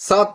7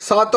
7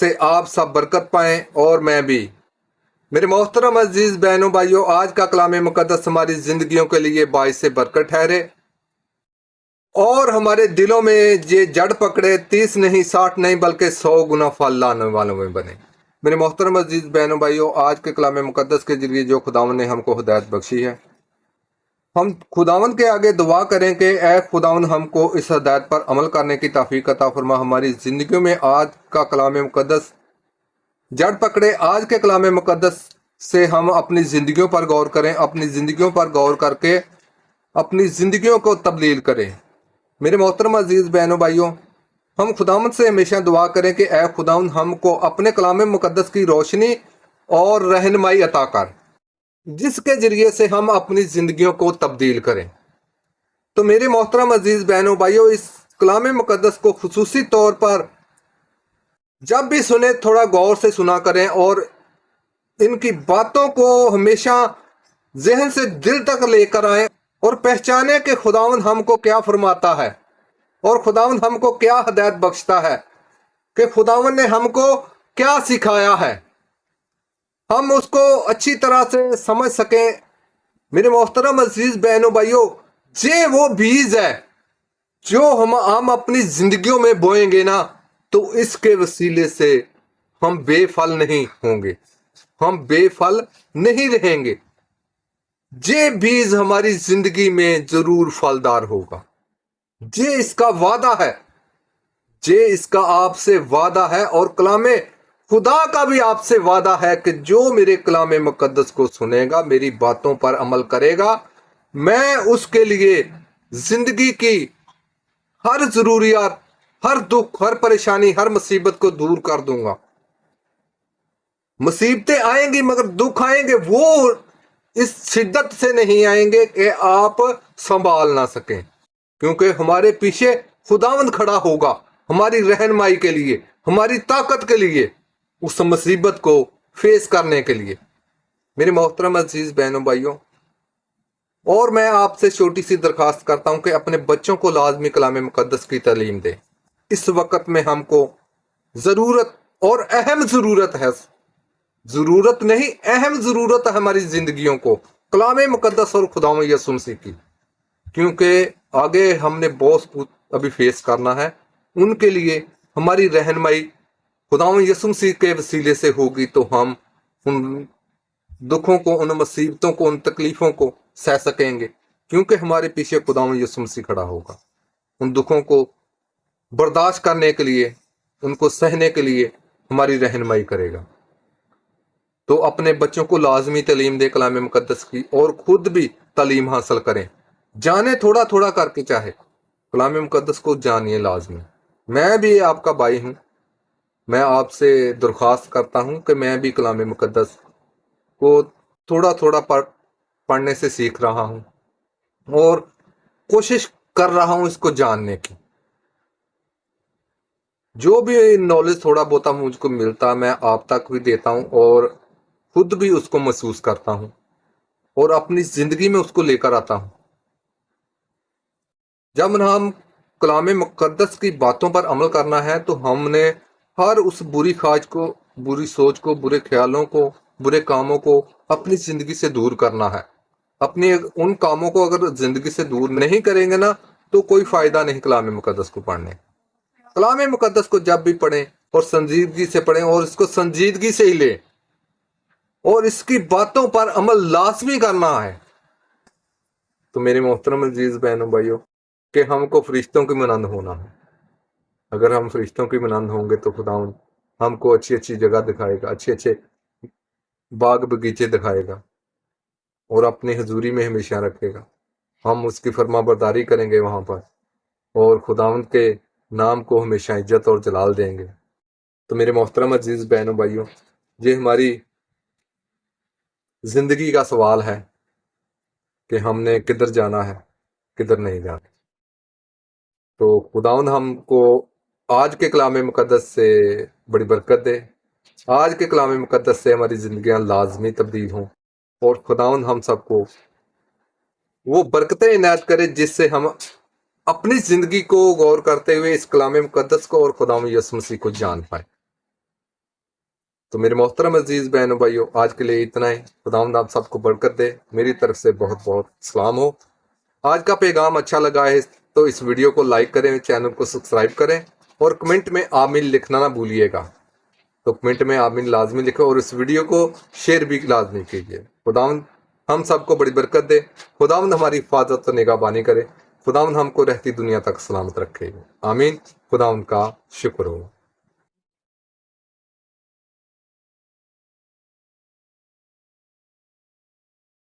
سے آپ سب برکت پائیں اور میں بھی۔ میرے محترم عزیز بہنوں بھائیوں، آج کا کلام مقدس ہماری زندگیوں کے لیے باعث برکت ٹھہرے اور ہمارے دلوں میں یہ جڑ پکڑے، 30 نہیں 60 نہیں بلکہ 100 گنا پھل لانے والوں میں بنے۔ میرے محترم عزیز بہنوں بھائیوں، آج کے کلام مقدس کے ذریعے جو خداوند نے ہم کو ہدایت بخشی ہے، ہم خداوند کے آگے دعا کریں کہ اے خداوند ہم کو اس ہدایت پر عمل کرنے کی توفیق عطا فرما۔ ہماری زندگیوں میں آج کا کلام مقدس جڑ پکڑے۔ آج کے کلام مقدس سے ہم اپنی زندگیوں پر غور کریں، اپنی زندگیوں پر غور کر کے اپنی زندگیوں کو تبدیل کریں۔ میرے محترم عزیز بہنوں بھائیوں، ہم خداوند سے ہمیشہ دعا کریں کہ اے خداوند ہم کو اپنے کلام مقدس کی روشنی اور رہنمائی عطا کر، جس کے ذریعے سے ہم اپنی زندگیوں کو تبدیل کریں۔ تو میرے محترم عزیز بہنوں بھائیوں، اس کلام مقدس کو خصوصی طور پر جب بھی سنیں تھوڑا غور سے سنا کریں اور ان کی باتوں کو ہمیشہ ذہن سے دل تک لے کر آئیں اور پہچانیں کہ خداوند ہم کو کیا فرماتا ہے اور خداوند ہم کو کیا ہدایت بخشتا ہے، کہ خداوند نے ہم کو کیا سکھایا ہے، ہم اس کو اچھی طرح سے سمجھ سکیں۔ میرے محترم عزیز بہنوں بھائیوں، یہ وہ بیج ہے جو ہم اپنی زندگیوں میں بوئیں گے نا، تو اس کے وسیلے سے ہم بے پھل نہیں ہوں گے، ہم بے پھل نہیں رہیں گے۔ یہ بیج ہماری زندگی میں ضرور پھلدار ہوگا، یہ اس کا وعدہ ہے، یہ اس کا آپ سے وعدہ ہے، اور کلام خدا کا بھی آپ سے وعدہ ہے کہ جو میرے کلام مقدس کو سنے گا، میری باتوں پر عمل کرے گا، میں اس کے لیے زندگی کی ہر ضروریات، ہر دکھ، ہر پریشانی، ہر مصیبت کو دور کر دوں گا۔ مصیبتیں آئیں گی مگر دکھ آئیں گے، وہ اس شدت سے نہیں آئیں گے کہ آپ سنبھال نہ سکیں، کیونکہ ہمارے پیچھے خداوند کھڑا ہوگا ہماری رہنمائی کے لیے، ہماری طاقت کے لیے، اس مصیبت کو فیس کرنے کے لیے۔ میرے محترم عزیز بہنوں بھائیوں، اور میں آپ سے چھوٹی سی درخواست کرتا ہوں کہ اپنے بچوں کو لازمی کلام مقدس کی تعلیم دیں۔ اس وقت میں ہم کو ضرورت اور اہم ضرورت ہے، ضرورت نہیں اہم ضرورت ہے ہماری زندگیوں کو کلام مقدس اور خداوند یسوع مسیح کی، کیونکہ آگے ہم نے بہت کچھ ابھی فیس کرنا ہے۔ ان کے لیے ہماری رہنمائی خداوند یسوع مسیح کے وسیلے سے ہوگی، تو ہم ان دکھوں کو، ان مصیبتوں کو، ان تکلیفوں کو سہ سکیں گے، کیونکہ ہمارے پیچھے خداوند یسوع مسیح کھڑا ہوگا۔ ان دکھوں کو برداشت کرنے کے لیے، ان کو سہنے کے لیے ہماری رہنمائی کرے گا۔ تو اپنے بچوں کو لازمی تعلیم دے کلام مقدس کی، اور خود بھی تعلیم حاصل کریں، جانیں تھوڑا تھوڑا کر کے، چاہے کلام مقدس کو جانیے لازمی۔ میں بھی آپ کا بھائی ہوں، میں آپ سے درخواست کرتا ہوں کہ میں بھی کلام مقدس کو تھوڑا تھوڑا پڑھنے سے سیکھ رہا ہوں اور کوشش کر رہا ہوں اس کو جاننے کی۔ جو بھی نالج تھوڑا بہت مجھ کو ملتا میں آپ تک بھی دیتا ہوں، اور خود بھی اس کو محسوس کرتا ہوں اور اپنی زندگی میں اس کو لے کر آتا ہوں۔ جب ہم کلام مقدس کی باتوں پر عمل کرنا ہے، تو ہم نے ہر اس بری خواہش کو، بری سوچ کو، برے خیالوں کو، برے کاموں کو اپنی زندگی سے دور کرنا ہے۔ اپنے ان کاموں کو اگر زندگی سے دور نہیں کریں گے نا، تو کوئی فائدہ نہیں کلام مقدس کو پڑھنے۔ کلام مقدس کو جب بھی پڑھیں اور سنجیدگی سے پڑھیں، اور اس کو سنجیدگی سے ہی لیں، اور اس کی باتوں پر عمل لازمی کرنا ہے۔ تو میرے محترم عزیز بہنوں بھائیوں، کہ ہم کو فرشتوں کی مانند ہونا ہے۔ اگر ہم فرشتوں کی مانند ہوں گے تو خداوند ہم کو اچھی اچھی جگہ دکھائے گا، اچھے اچھے باغ بگیچے دکھائے گا، اور اپنی حضوری میں ہمیشہ رکھے گا۔ ہم اس کی فرما برداری کریں گے وہاں پر، اور خداوند کے نام کو ہمیشہ عزت اور جلال دیں گے۔ تو میرے محترم عزیز بہنوں بھائیوں، یہ ہماری زندگی کا سوال ہے کہ ہم نے کدھر جانا ہے، کدھر نہیں جانا۔ تو خداوند ہم کو آج کے کلام مقدس سے بڑی برکت دے، آج کے کلام مقدس سے ہماری زندگیاں لازمی تبدیل ہوں، اور خداوند ہم سب کو وہ برکتیں عنایت کرے جس سے ہم اپنی زندگی کو غور کرتے ہوئے اس کلام مقدس کو اور خداوند یسوع مسیح کو جان پائے۔ تو میرے محترم عزیز بہنوں بھائیوں، آج کے لیے اتنا ہی۔ خداوند آپ سب کو برکت دے۔ میری طرف سے بہت بہت سلام ہو۔ آج کا پیغام اچھا لگا ہے تو اس ویڈیو کو لائک کریں، چینل کو سبسکرائب کریں اور کمنٹ میں آمین لکھنا نہ بھولیے گا۔ تو کمنٹ میں آمین لازمی لکھو اور اس ویڈیو کو شیئر بھی لازمی کیجیے۔ خداوند ہم سب کو بڑی برکت دے۔ خداوند ہماری حفاظت و نگہبانی کرے۔ خداوند ہم کو رہتی دنیا تک سلامت رکھے۔ آمین۔ خداوند کا شکر ہو۔